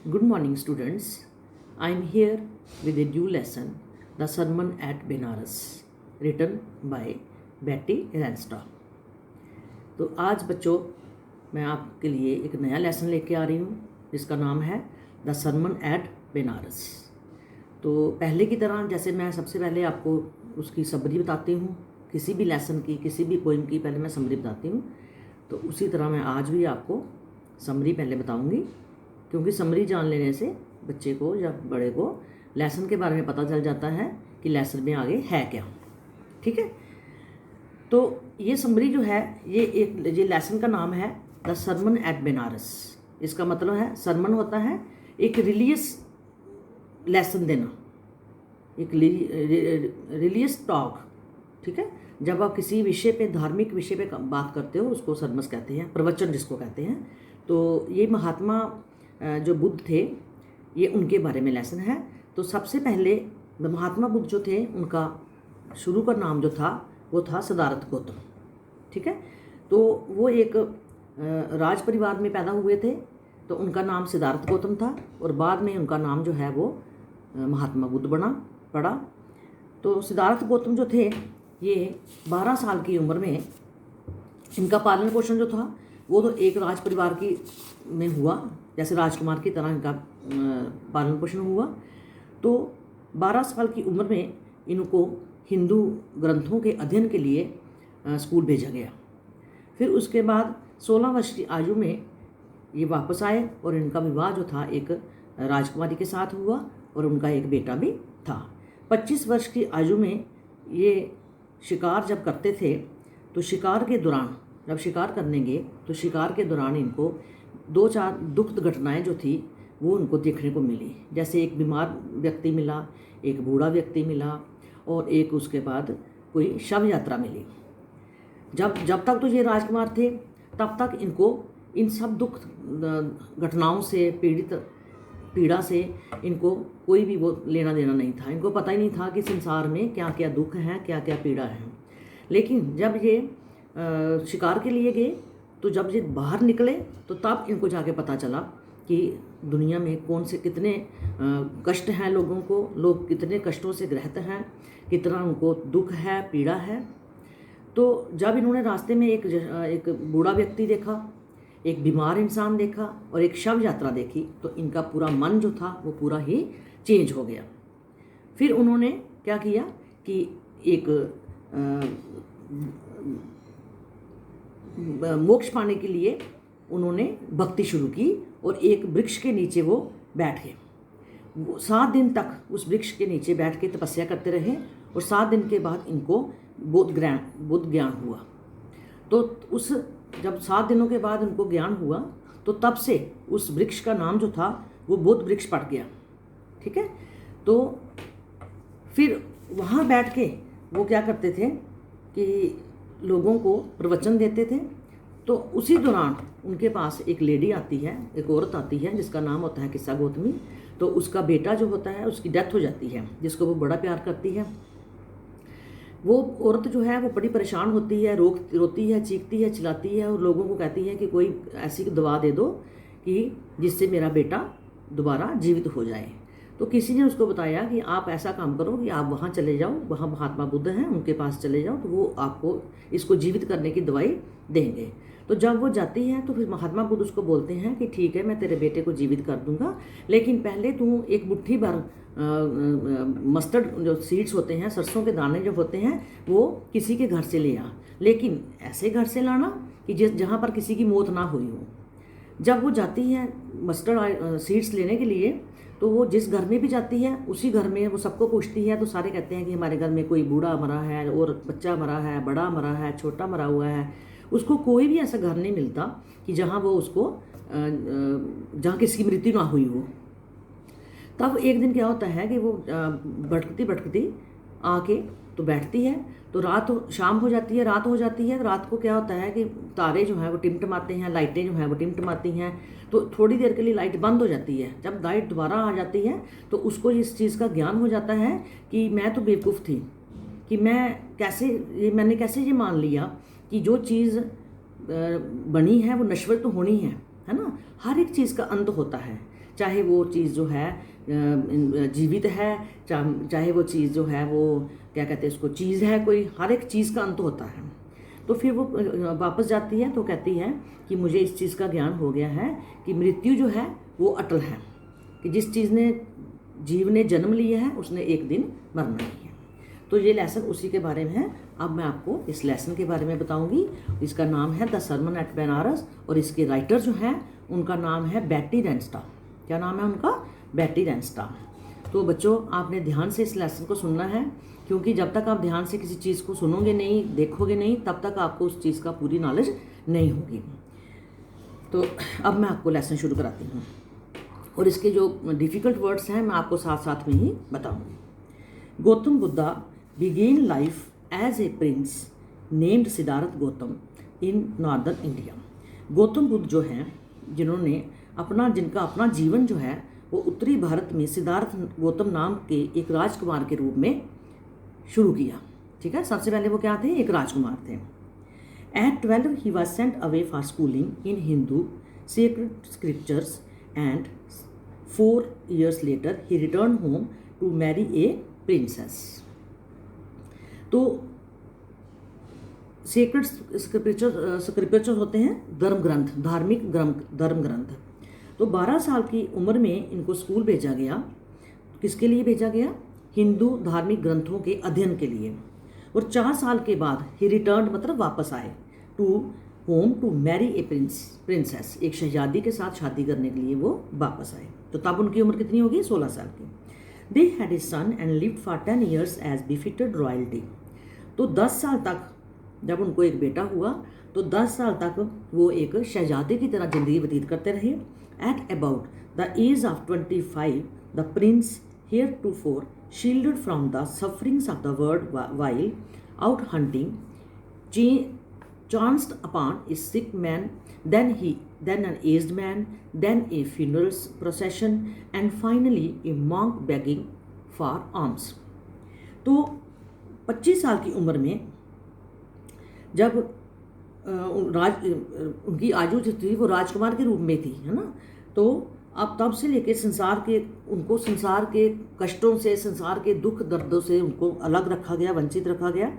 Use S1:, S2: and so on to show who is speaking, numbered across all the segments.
S1: Good morning, students. I am here with a new lesson, The Sermon at Benares, written by Betty Ransdell. तो आज बच्चों मैं आपके लिए एक नया लेसन लेके आ रही हूँ जिसका नाम है द सरमन एट बेनारस। तो पहले की तरह जैसे मैं सबसे पहले आपको उसकी समरी बताती हूँ, किसी भी लेसन की, किसी भी पोइम की पहले मैं समरी बताती हूँ, तो उसी तरह मैं आज भी आपको समरी पहले बताऊँगी, क्योंकि समरी जान लेने से बच्चे को या बड़े को लेसन के बारे में पता चल जाता है कि लेसन में आगे है क्या। ठीक है, तो ये समरी जो है ये लेसन का नाम है द सरमन एट बेनारस। इसका मतलब है सरमन होता है एक रिलीजियस लेसन देना, एक रिलीजियस टॉक। ठीक है, जब आप किसी विषय पे, धार्मिक विषय पे बात करते हो उसको सरमस कहते हैं, प्रवचन जिसको कहते हैं। तो ये महात्मा जो बुद्ध थे, ये उनके बारे में लेसन है। तो सबसे पहले महात्मा बुद्ध जो थे उनका शुरू का नाम जो था वो था सिद्धार्थ गौतम। ठीक है, तो वो एक राज परिवार में पैदा हुए थे, तो उनका नाम सिद्धार्थ गौतम था और बाद में उनका नाम जो है वो महात्मा बुद्ध पड़ा। तो सिद्धार्थ गौतम जो थे ये 12 साल की उम्र में इनका पालन पोषण जो था वो तो एक राज परिवार की में हुआ, जैसे राजकुमार की तरह इनका पालन पोषण हुआ। तो 12 साल की उम्र में इनको हिंदू ग्रंथों के अध्ययन के लिए स्कूल भेजा गया। फिर उसके बाद 16 वर्ष की आयु में ये वापस आए और इनका विवाह जो था एक राजकुमारी के साथ हुआ और उनका एक बेटा भी था। 25 वर्ष की आयु में ये शिकार जब करते थे तो शिकार के दौरान, जब शिकार करने गए तो शिकार के दौरान इनको 2-4 दुखद घटनाएं जो थी वो उनको देखने को मिली। जैसे एक बीमार व्यक्ति मिला, एक बूढ़ा व्यक्ति मिला और एक उसके बाद कोई शव यात्रा मिली। जब तक तो ये राजकुमार थे तब तक इनको इन सब दुख घटनाओं से पीड़ा से इनको कोई भी वो लेना देना नहीं था। इनको पता ही नहीं था कि संसार में क्या क्या दुख हैं, क्या क्या पीड़ा है। लेकिन जब ये शिकार के लिए गए तो जब ये बाहर निकले तो तब इनको जाके पता चला कि दुनिया में कौन से कितने कष्ट हैं लोगों को, लोग कितने कष्टों से ग्रस्त हैं, कितना उनको दुख है, पीड़ा है। तो जब इन्होंने रास्ते में एक बूढ़ा व्यक्ति देखा, एक बीमार इंसान देखा और एक शव यात्रा देखी, तो इनका पूरा मन जो था वो पूरा ही चेंज हो गया। फिर उन्होंने क्या किया कि एक मोक्ष पाने के लिए उन्होंने भक्ति शुरू की और एक वृक्ष के नीचे वो बैठ गए। 7 दिन तक उस वृक्ष के नीचे बैठ के तपस्या करते रहे और 7 दिन के बाद इनको बुद्ध ज्ञान हुआ। तो जब 7 दिनों के बाद उनको ज्ञान हुआ तो तब से उस वृक्ष का नाम जो था वो बुद्ध वृक्ष पड़ गया। ठीक है, तो फिर वहाँ बैठ के वो क्या करते थे कि लोगों को प्रवचन देते थे। तो उसी दौरान उनके पास एक लेडी आती है, एक औरत आती है जिसका नाम होता है किस्सा गौतमी। तो उसका बेटा जो होता है उसकी डेथ हो जाती है, जिसको वो बड़ा प्यार करती है। वो औरत जो है वो बड़ी परेशान होती है, रोती है, चीखती है, चिल्लाती है और लोगों को कहती है कि कोई ऐसी दवा दे दो कि जिससे मेरा बेटा दोबारा जीवित हो जाए। तो किसी ने उसको बताया कि आप ऐसा काम करो कि आप वहाँ चले जाओ, वहाँ महात्मा बुद्ध हैं, उनके पास चले जाओ, तो वो आपको इसको जीवित करने की दवाई देंगे। तो जब वो जाती है तो फिर महात्मा बुद्ध उसको बोलते हैं कि ठीक है, मैं तेरे बेटे को जीवित कर दूंगा, लेकिन पहले तू एक मुट्ठी भर मस्टर्ड जो सीड्स होते हैं, सरसों के दाने जो होते हैं, वो किसी के घर से ले आ, लेकिन ऐसे घर से लाना कि जहाँ पर किसी की मौत ना हुई हो। जब वो जाती है मस्टर्ड सीड्स लेने के लिए, तो वो जिस घर में भी जाती है उसी घर में वो सबको पूछती है, तो सारे कहते हैं कि हमारे घर में कोई बूढ़ा मरा है और बच्चा मरा है, बड़ा मरा है, छोटा मरा हुआ है। उसको कोई भी ऐसा घर नहीं मिलता कि जहाँ वो उसको जहाँ किसी की मृत्यु ना हुई हो। तब एक दिन क्या होता है कि वो भटकती आके तो बैठती है, तो शाम हो जाती है, रात हो जाती है। रात को क्या होता है कि तारे जो हैं वो टिमटिमाते हैं, लाइटें जो हैं वो टिमटिमाती हैं। तो थोड़ी देर के लिए लाइट बंद हो जाती है। जब लाइट दोबारा आ जाती है तो उसको इस चीज़ का ज्ञान हो जाता है कि मैं तो बेवकूफ़ थी कि मैंने कैसे ये मान लिया कि जो चीज़ बनी है वो नश्वर तो होनी है ना। हर एक चीज़ का अंत होता है, चाहे वो चीज़ जो है जीवित है, चाहे वो चीज़ जो है वो क्या कहते हैं उसको चीज़ है, कोई हर एक चीज़ का अंत होता है। तो फिर वो वापस जाती है तो कहती है कि मुझे इस चीज़ का ज्ञान हो गया है कि मृत्यु जो है वो अटल है, कि जिस चीज़ ने जीव ने जन्म लिया है उसने एक दिन मरना ही है। तो ये लेसन उसी के बारे में है। अब मैं आपको इस लेसन के बारे में बताऊंगी। इसका नाम है द सरमन एट बनारस और इसके राइटर जो हैं उनका नाम है बेटी रेंस्टा। क्या नाम है उनका? बेटी रेंस्टा। तो बच्चों आपने ध्यान से इस लेसन को सुनना है, क्योंकि जब तक आप ध्यान से किसी चीज़ को सुनोगे नहीं, देखोगे नहीं, तब तक आपको उस चीज़ का पूरी नॉलेज नहीं होगी। तो अब मैं आपको लेसन शुरू कराती हूँ और इसके जो डिफ़िकल्ट वर्ड्स हैं मैं आपको साथ साथ में ही बताऊँगी। Gautam Buddha began life as a prince named Siddharth Gautam in northern India। Gautam Buddha जो हैं जिनका अपना जीवन जो है वो उत्तरी भारत में सिद्धार्थ गौतम नाम के एक राजकुमार के रूप में शुरू किया। ठीक है, सबसे पहले वो क्या थे? एक राजकुमार थे। At 12 he was sent away for schooling in Hindu sacred scriptures and 4 years later he returned home to marry a princess। तो सेक्रेड स्क्रिप्चर होते हैं धर्म ग्रंथ, धार्मिक धर्म ग्रंथ। तो 12 साल की उम्र में इनको स्कूल भेजा गया। किसके लिए भेजा गया? हिंदू धार्मिक ग्रंथों के अध्ययन के लिए। और 4 साल के बाद ही रिटर्न मतलब वापस आए to home to marry a princess, एक शहजादी के साथ शादी करने के लिए वो वापस आए। तो तब उनकी उम्र कितनी होगी? 16 साल की। They had a son and lived for 10 years as befitted royalty. तो 10 साल तक जब उनको एक बेटा हुआ तो 10 साल तक वो एक शहजादे की तरह ज़िंदगी व्यतीत करते रहे। At about the age of 25 the prince heretofore shielded from the sufferings of the world while out hunting chanced upon a sick man, then an aged man, then a funeral procession, and finally a monk begging for alms। तो 25 साल की उम्र में जब उनकी आयु जो थी वो राजकुमार के रूप में थी, है ना। तो अब तब से लेके उनको संसार के कष्टों से, संसार के दुख दर्दों से उनको अलग रखा गया, वंचित रखा गया,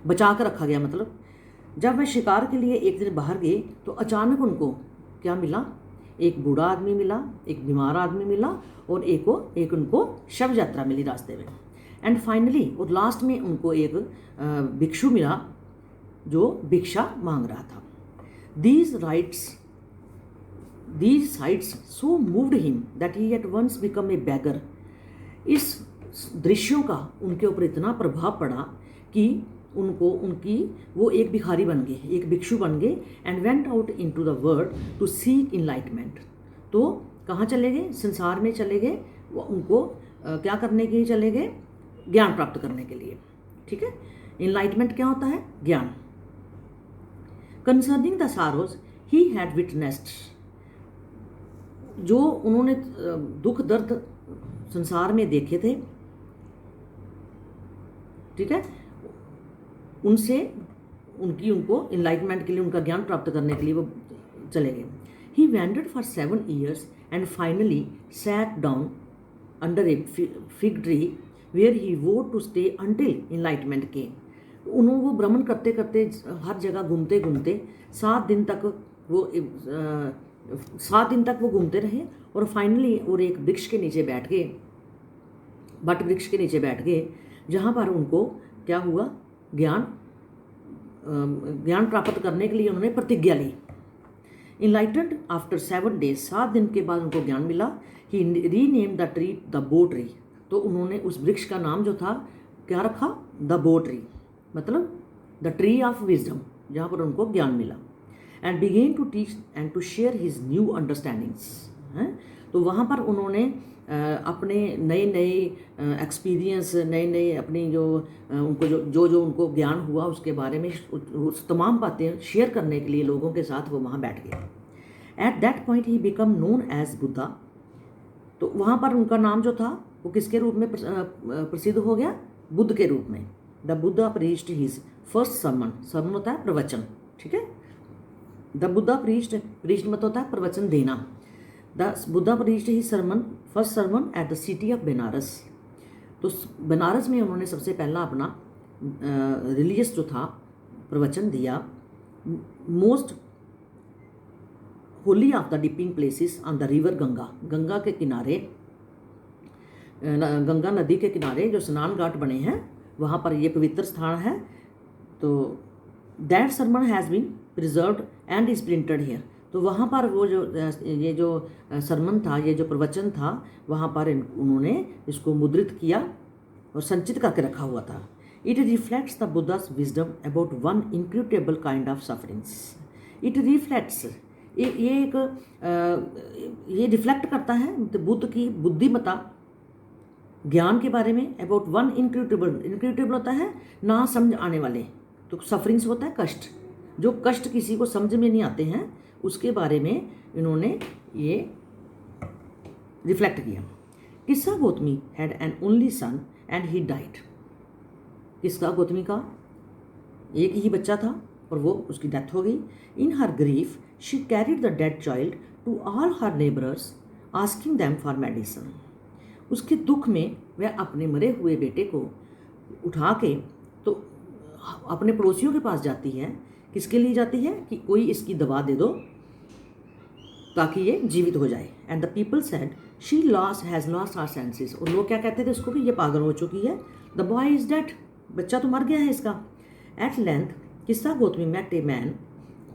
S1: बचा कर रखा गया। मतलब जब वह शिकार के लिए एक दिन बाहर गए तो अचानक उनको क्या मिला? एक बूढ़ा आदमी मिला, एक बीमार आदमी मिला और एक उनको शव यात्रा मिली रास्ते में। एंड फाइनली और लास्ट में उनको एक भिक्षु मिला जो भिक्षा मांग रहा था। These sights so moved him that he at once become a beggar. इस दृश्यों का उनके ऊपर इतना प्रभाव पड़ा कि वो एक भिखारी बन गए, एक भिक्षु बन गए। And went out into the world to seek enlightenment. तो कहाँ चले गए? संसार में चले गए। वो उनको क्या करने के लिए चले गए? ज्ञान प्राप्त करने के लिए। ठीक है, इनलाइटमेंट क्या होता है? ज्ञान। Concerning the sorrows he had witnessed, जो उन्होंने दुख दर्द संसार में देखे थे, ठीक है, उनको इनलाइटमेंट के लिए, उनका ज्ञान प्राप्त करने के लिए वो चले गए। He wandered for 7 years and finally sat down under a fig tree where he vowed to stay until enlightenment के। वो भ्रमण करते करते हर जगह घूमते घूमते 7 दिन तक वो घूमते रहे और फाइनली और एक वृक्ष के नीचे बैठ गए, बट वृक्ष के नीचे बैठ गए, जहाँ पर उनको क्या हुआ? ज्ञान प्राप्त करने के लिए उन्होंने प्रतिज्ञा ली। इनलाइटेंड आफ्टर 7 days, 7 दिन के बाद उनको ज्ञान मिला। ही रीनेम द ट्री द बो ट्री। तो उन्होंने उस वृक्ष का नाम जो था क्या रखा? द बो ट्री, मतलब द ट्री ऑफ विजडम, जहाँ पर उनको ज्ञान मिला। And began to teach and to share his new understandings. हैं, तो वहाँ पर उन्होंने अपने नए एक्सपीरियंस, नए अपनी उनको जो उनको ज्ञान हुआ उसके बारे में उस तमाम बातें शेयर करने के लिए लोगों के साथ वो वहाँ बैठ गए। At that point he became known as Buddha. तो वहाँ पर उनका नाम जो था वो किसके रूप में प्रसिद्ध हो गया? बुद्ध के रूप में। The Buddha preached his first sermon होता है प्रवचन, ठीक है। द बुद्धा प्रीच्ड मतलब होता है प्रवचन देना। The Buddha preached his first sermon at the city of Banaras. तो बनारस में उन्होंने सबसे पहला अपना रिलीजियस जो था प्रवचन दिया। Most Holi of the dipping places on the river Ganga, Ganga के किनारे, गंगा नदी के किनारे जो स्नान घाट बने हैं वहाँ पर ये पवित्र स्थान है। तो that sermon has been preserved and is printed here. तो वहाँ पर वो जो ये जो सरमन था, ये जो प्रवचन था, वहाँ पर उन्होंने इसको मुद्रित किया और संचित करके रखा हुआ था। It reflects the Buddha's wisdom about one incurable kind of sufferings. It reflects, ये रिफ्लेक्ट करता है बुद्ध की बुद्धिमता, ज्ञान के बारे में। अबाउट वन इनक्यूटेबल होता है ना समझ आने वाले, तो सफरिंग्स होता है कष्ट, जो कष्ट किसी को समझ में नहीं आते हैं, उसके बारे में इन्होंने ये रिफ्लेक्ट किया। किस्सा Gautami had an only son and he died. किस्सा गौतमी का एक ही बच्चा था और वो उसकी डेथ हो गई। In her grief she carried the dead child to all her neighbours asking them for medicine. उसके दुख में वह अपने मरे हुए बेटे को उठा के तो अपने पड़ोसियों के पास जाती है। किसके लिए जाती है कि कोई इसकी दवा दे दो ताकि ये जीवित हो जाए। And the people said she has lost her senses. और लोग क्या कहते थे उसको कि ये पागल हो चुकी है। द बॉय इज़ डेड, बच्चा तो मर गया है इसका। At length Kisa Gotami met a man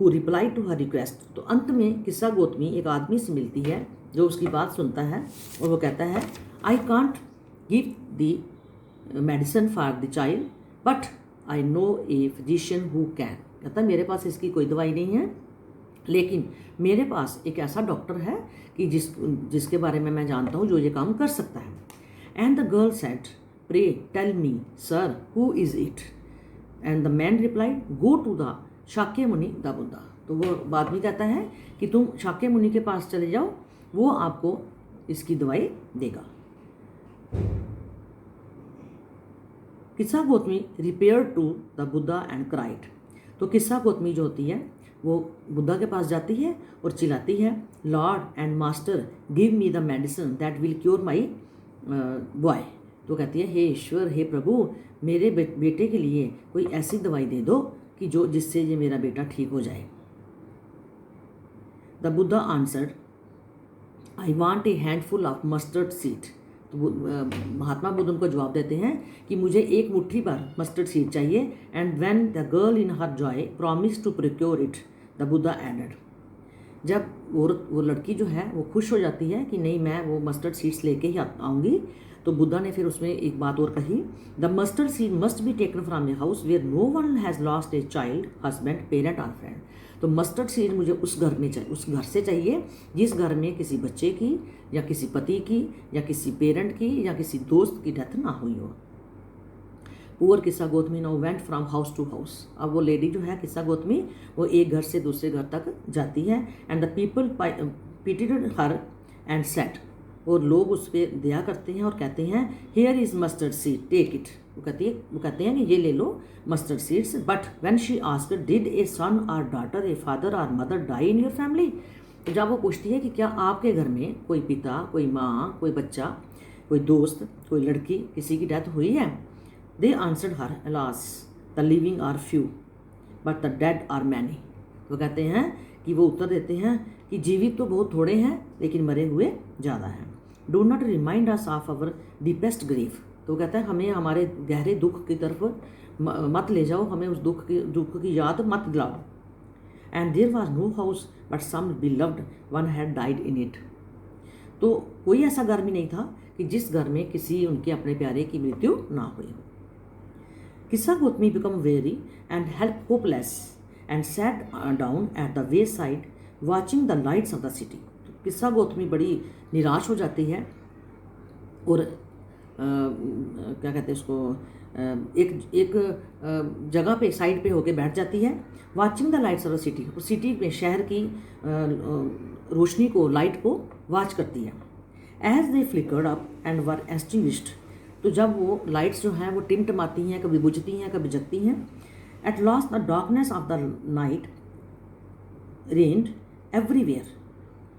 S1: who reply to her request. तो अंत में किस्सा गौतमी एक आदमी से मिलती है जो उसकी बात सुनता है और वो कहता है I can't give the medicine for the child but I know a physician who can. कहता है मेरे पास इसकी कोई दवाई नहीं है, लेकिन मेरे पास एक ऐसा डॉक्टर है कि जिसके बारे में मैं जानता हूँ जो ये काम कर सकता है। And the girl said pray tell me sir who is it. And the man replied go to the Shakya Muni the Buddha. तो वो आदमी कहता है कि तुम शाक्य मुनि के पास चले जाओ, वो आपको इसकी दवाई देगा। Kisa Gotami repair to the Buddha and cried. तो किस्सा गौतमी जो होती है वो बुद्धा के पास जाती है और चिल्लाती है Lord and master give me the medicine that will cure my boy. तो कहती है हे ईश्वर, हे प्रभु, मेरे बेटे के लिए कोई ऐसी दवाई दे दो कि जिससे ये मेरा बेटा ठीक हो जाए। The Buddha answered I want a handful of mustard seed. तो महात्मा बुद्ध उनको जवाब देते हैं कि मुझे एक मुट्ठी भर मस्टर्ड सीड चाहिए। And when the girl in her joy promise to procure it the Buddha added. जब वो लड़की जो है वो खुश हो जाती है कि नहीं मैं वो मस्टर्ड सीड्स लेके ही आऊँगी, तो बुद्धा ने फिर उसमें एक बात और कही the mustard seed must be taken from a house where no one has lost a child husband parent और फ्रेंड। तो मस्टर्ड सीड मुझे उस घर से चाहिए जिस घर में किसी बच्चे की या किसी पति की या किसी पेरेंट की या किसी दोस्त की डेथ ना हुई हो। Poor Kisa Gotami now went from house to house. अब वो लेडी जो है किस्सा गौतमी वो एक घर से दूसरे घर तक जाती है। And the people pitied her and said. और लोग उस पर दया करते हैं और कहते हैं here is mustard seed take it. वो कहते हैं कि ये ले लो mustard seeds. But when she asked did a son or daughter a father or mother die in your family. तो जब वो पूछती है कि क्या आपके घर में कोई पिता, कोई माँ, कोई बच्चा, कोई दोस्त, कोई लड़की, किसी की डेथ हुई है, they answered her alas the living are few but the dead are many. वो कहते हैं कि वो उत्तर देते हैं कि जीवित तो बहुत थोड़े हैं लेकिन मरे हुए ज़्यादा हैं। Do not remind us of our deepest grief. तो कहता है हमें हमारे गहरे दुख की तरफ मत ले जाओ, हमें उस दुख की याद मत दिलाओ। And there was no house but some beloved one had died in it. तो कोई ऐसा घर भी नहीं था कि जिस घर में किसी उनके अपने प्यारे की मृत्यु ना हुई हो। किस्सा Gautami become very and help hopeless and sat down at the way side watching the lights off the city. किस्सा गौतमी बड़ी निराश हो जाती है और क्या कहते हैं इसको, एक जगह पे साइड पे होके बैठ जाती है। Watching the lights off the city. और सिटी में शहर की रोशनी को, लाइट को वॉच करती है। As they flickered up and were extinguished. तो जब वो लाइट्स जो हैं वो टिमटिमाती हैं, कभी बुझती हैं कभी जगती हैं। At last the darkness of the night rained everywhere.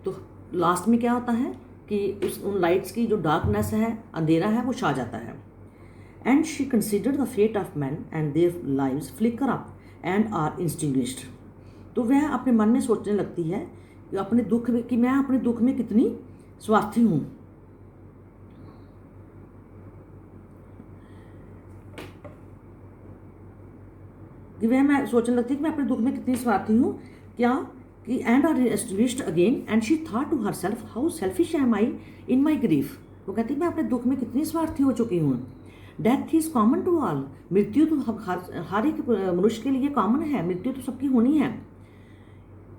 S1: तो लास्ट में क्या होता है कि उन लाइट्स की जो डार्कनेस है, अंधेरा है, वो छा जाता है। And she consider the fate of man and their lives flicker up and are extinguished. तो वह अपने मन में सोचने लगती है कि अपने दुख में, कि मैं अपने दुख में कितनी स्वार्थी हूँ। कि वह मैं सोचने लगती है कि मैं अपने दुख में कितनी स्वार्थी हूँ, क्या कि and are established again and she thought to herself how selfish am I in my grief. वो कहती है मैं अपने दुख में कितनी स्वार्थी हो चुकी हूँ। Death is common to all, मृत्यु तो हर एक मनुष्य के लिए कॉमन है, मृत्यु तो सबकी होनी है।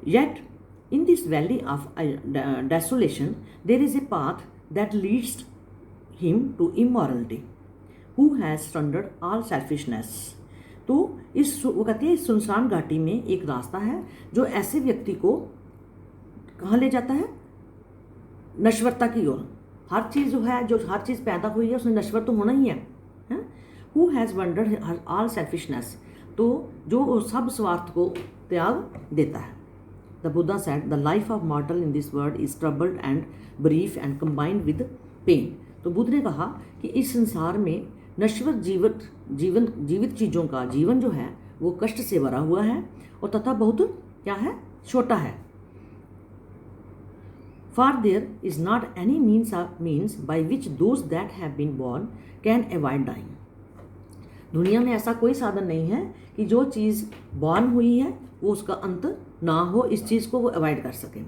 S1: Yet in this valley of desolation there is a path that leads him to immortality who has surrendered all selfishness. तो वो कहती है इस सुनसान घाटी में एक रास्ता है जो ऐसे व्यक्ति को कहाँ ले जाता है, नश्वरता की ओर। हर चीज़ जो है, जो हर चीज़ पैदा हुई है उसमें नश्वर तो होना ही है। Who has wondered all selfishness, तो जो सब स्वार्थ को त्याग देता है। The Buddha said the life of mortal in this world is troubled and brief and combined with pain. तो बुद्ध ने कहा कि इस संसार में नश्वर जीवित चीज़ों का जीवन जो है वो कष्ट से भरा हुआ है और तथा बहुत क्या है, छोटा है। For there is not any means by which those that have been born can avoid dying. दुनिया में ऐसा कोई साधन नहीं है कि जो चीज़ बॉर्न हुई है वो उसका अंत ना हो, इस चीज़ को वो अवॉइड कर सकें।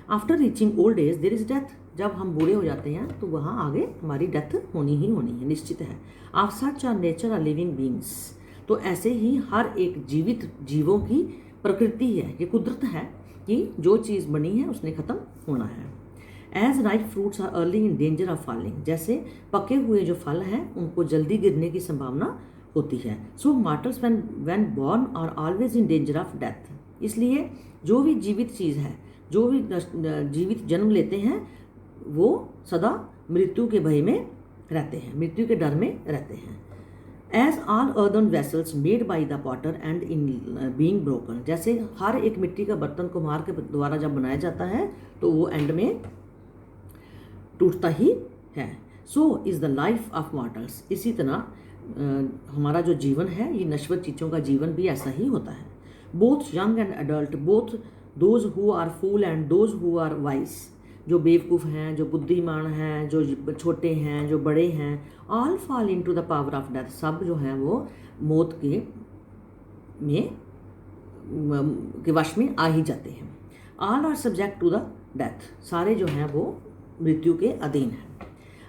S1: After reaching old age there is death, जब हम बूढ़े हो जाते हैं तो वहाँ आगे हमारी डेथ होनी ही होनी है, निश्चित है। Of such are nature are living beings, तो ऐसे ही हर एक जीवित जीवों की प्रकृति है, ये कुदरत है कि जो चीज़ बनी है उसने ख़त्म होना है। As ripe fruits are early in danger of falling, जैसे पके हुए जो फल हैं उनको जल्दी गिरने की संभावना होती है। So mortals when born are always in danger of death, इसलिए जो भी जीवित चीज़ है, जो भी जीवित जन्म लेते हैं वो सदा मृत्यु के भय में रहते हैं, मृत्यु के डर में रहते हैं। As all earthen vessels made by the potter end in being broken, जैसे हर एक मिट्टी का बर्तन कुम्हार के द्वारा जब बनाया जाता है तो वो एंड में टूटता ही है। So is the life of mortals, इसी तरह हमारा जो जीवन है ये नश्वर चीज़ों का जीवन भी ऐसा ही होता है। Both young and adult, both those who are fools and those who are wise, जो बेवकूफ़ हैं, जो बुद्धिमान हैं, जो छोटे हैं, जो बड़े हैं, all fall into the power of death, सब जो हैं वो मौत के वश में आ ही जाते हैं। All are subject to the death, सारे जो हैं वो मृत्यु के अधीन हैं।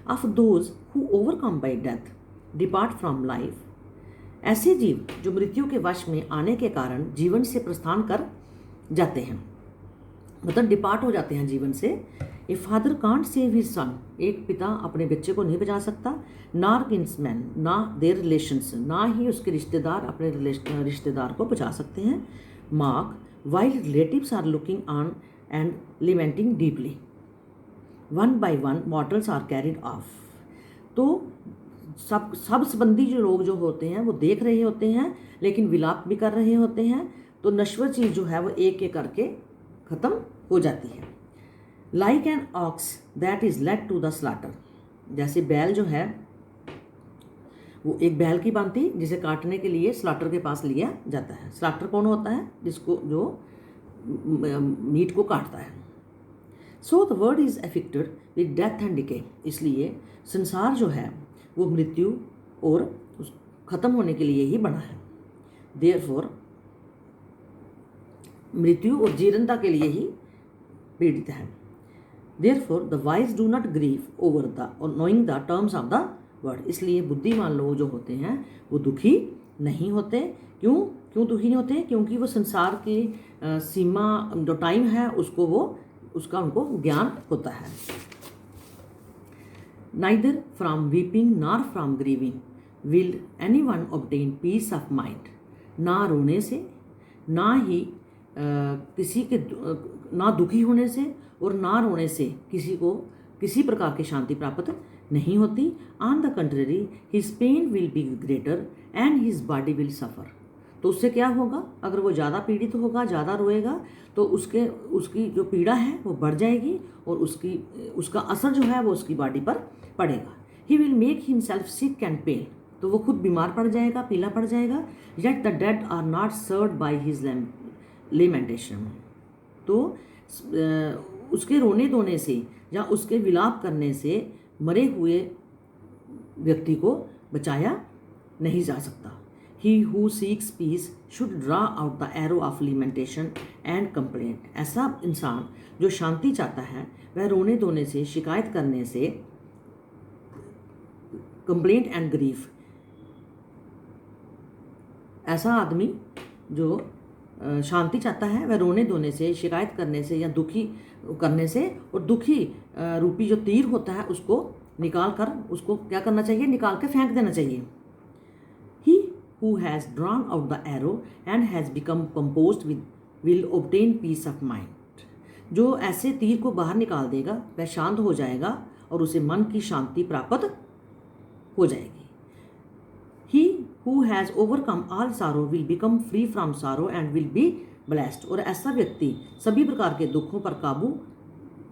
S1: Of those who overcome by death depart from life, ऐसे जीव जो मृत्यु के वश में आने के कारण जीवन से प्रस्थान कर जाते हैं, मतलब डिपार्ट हो जाते हैं जीवन से। A father can't save his son, एक पिता अपने बच्चे को नहीं बचा सकता। नार किन्समैन, ना देयर रिलेशंस, ना ही उसके रिश्तेदार अपने रिश्तेदार को बचा सकते हैं। Mark while relatives are looking on and lamenting deeply, one by one mortals are carried off. तो सब संबंधी जो लोग जो होते हैं वो देख रहे होते हैं लेकिन विलाप भी कर रहे होते हैं, तो नश्वर चीज़ जो है वो एक एक करके ख़त्म हो जाती है। Like an ox that is led to the slaughter, जैसे बैल जो है वो एक बैल की भांति जिसे काटने के लिए स्लाटर के पास लिया जाता है। स्लाटर कौन होता है? जिसको जो मीट को काटता है। So the world is affected with death and decay, इसलिए संसार जो है वो मृत्यु और ख़त्म होने के लिए ही बना है। देयरफॉर मृत्यु और जीवनता के लिए ही पीड़ित है। Therefore the wise do not grieve over the knowing the terms of the word, इसलिए बुद्धिमान लोग जो होते हैं वो दुखी नहीं होते। क्यों दुखी नहीं होते? क्योंकि वो संसार की सीमा जो टाइम है उसका उनको ज्ञान होता है। Neither from weeping nor from grieving will any one obtain peace of mind, ना रोने से ना ही ना दुखी होने से और ना रोने से किसी को किसी प्रकार की शांति प्राप्त नहीं होती। On the contrary his pain will be greater and his body will suffer, तो उससे क्या होगा, अगर वो ज़्यादा पीड़ित होगा, ज़्यादा रोएगा, तो उसकी जो पीड़ा है वो बढ़ जाएगी और उसका असर जो है वो उसकी बॉडी पर पड़ेगा। He will make himself sick and pale, तो वो खुद बीमार पड़ जाएगा, पीला पड़ जाएगा। Yet the dead are not served by his lamentation, तो उसके रोने धोने से या उसके विलाप करने से मरे हुए व्यक्ति को बचाया नहीं जा सकता। He who seeks peace should draw out the arrow of lamentation and complaint. ऐसा इंसान जो शांति चाहता है वह रोने धोने से, शिकायत करने से, कंप्लेंट एंड ग्रीफ, ऐसा आदमी जो शांति चाहता है वह रोने धोने से, शिकायत करने से या दुखी करने से, और दुखी रूपी जो तीर होता है उसको निकाल कर, उसको क्या करना चाहिए, निकाल के फेंक देना चाहिए। He who has drawn out the arrow and has become composed will obtain peace of mind. जो ऐसे तीर को बाहर निकाल देगा वह शांत हो जाएगा और उसे मन की शांति प्राप्त हो जाएगी। He who has overcome all sorrow will become free from sorrow and will be blessed. और ऐसा व्यक्ति सभी प्रकार के दुखों पर काबू,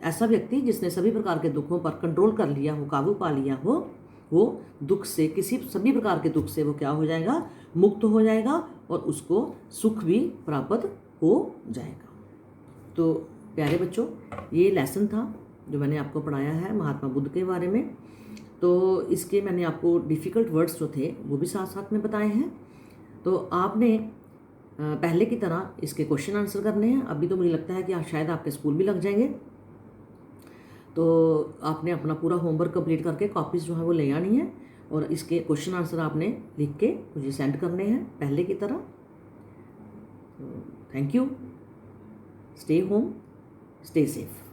S1: ऐसा व्यक्ति जिसने सभी प्रकार के दुखों पर कंट्रोल कर लिया हो, काबू पा लिया हो, वो दुख से, सभी प्रकार के दुख से वो क्या हो जाएगा, मुक्त हो जाएगा और उसको सुख भी प्राप्त हो जाएगा। तो प्यारे बच्चों, ये लेसन था जो मैंने आपको पढ़ाया है महात्मा बुद्ध के बारे में। तो इसके मैंने आपको डिफ़िकल्ट वर्ड्स जो थे वो भी साथ साथ में बताए हैं। तो आपने पहले की तरह इसके क्वेश्चन आंसर करने हैं। अभी तो मुझे लगता है कि शायद आपके स्कूल भी लग जाएंगे। तो आपने अपना पूरा होमवर्क कंप्लीट करके कॉपीज़ जो है वो ले आनी है और इसके क्वेश्चन आंसर आपने लिख के मुझे सेंड करने हैं पहले की तरह। Thank you. Stay home, stay safe.